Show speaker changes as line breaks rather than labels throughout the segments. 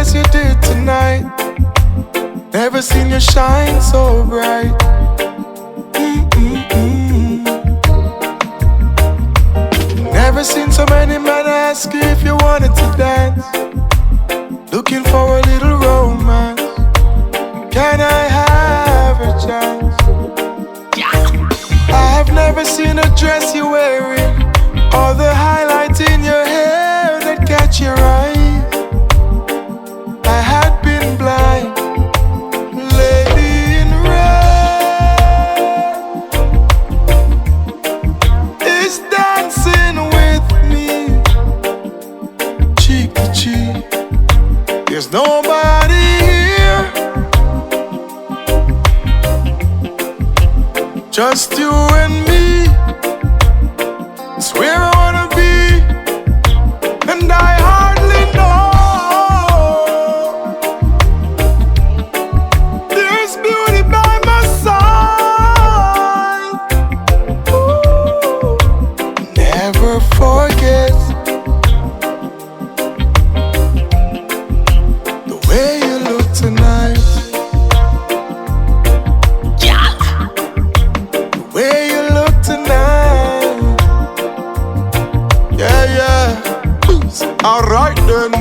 as you did tonight. Never seen you shine so bright. Never seen so many men ask you if you wanted to dance. Looking for a little romance. Can I have a chance? I have never seen a dress you're wearing, or the highlights in your hair that catch your eye. I had been blind. Lady in red is dancing with me, cheek to cheek. There's nobody here, just you and me. It's where I wanna be, and I hardly know. There's beauty by my side. Ooh, never forget the way you look tonight. The way you look tonight. Yeah. Alright then.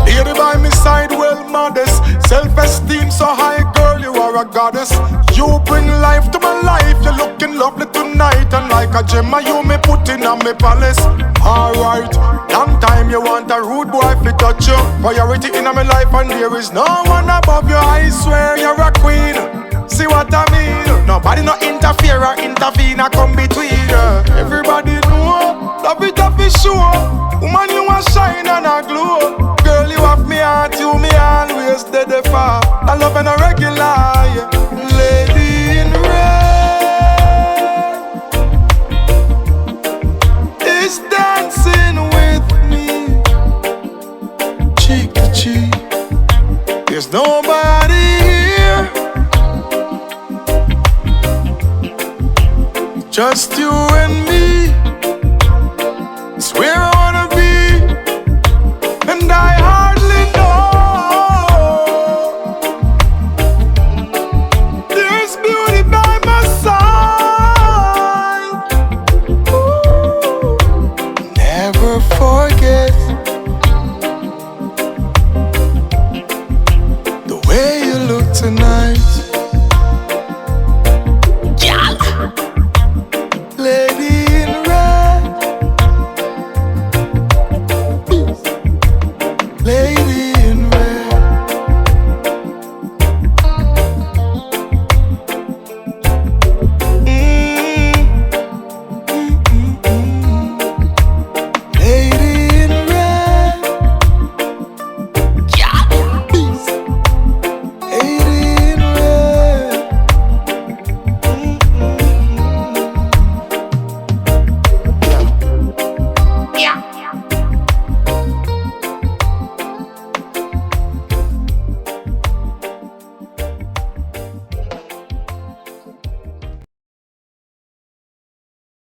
Lady by my side, well modest. Self-esteem so high, girl, you are a goddess. You bring life to my life. You're looking lovely tonight, and like a gem, you me put in on me palace. Alright, long time you want a rude boy to touch you. Priority in my life, and there is no one above you. I swear you're a queen. See what I mean? Nobody no interfere or intervene or come between. Everybody know, love it up is sure. Woman, you a shine and a glow. Girl, you have me heart, you me always dead far. I love and a regular, yeah. Lady in red is dancing with me, cheek to cheek. There's nobody here, just you and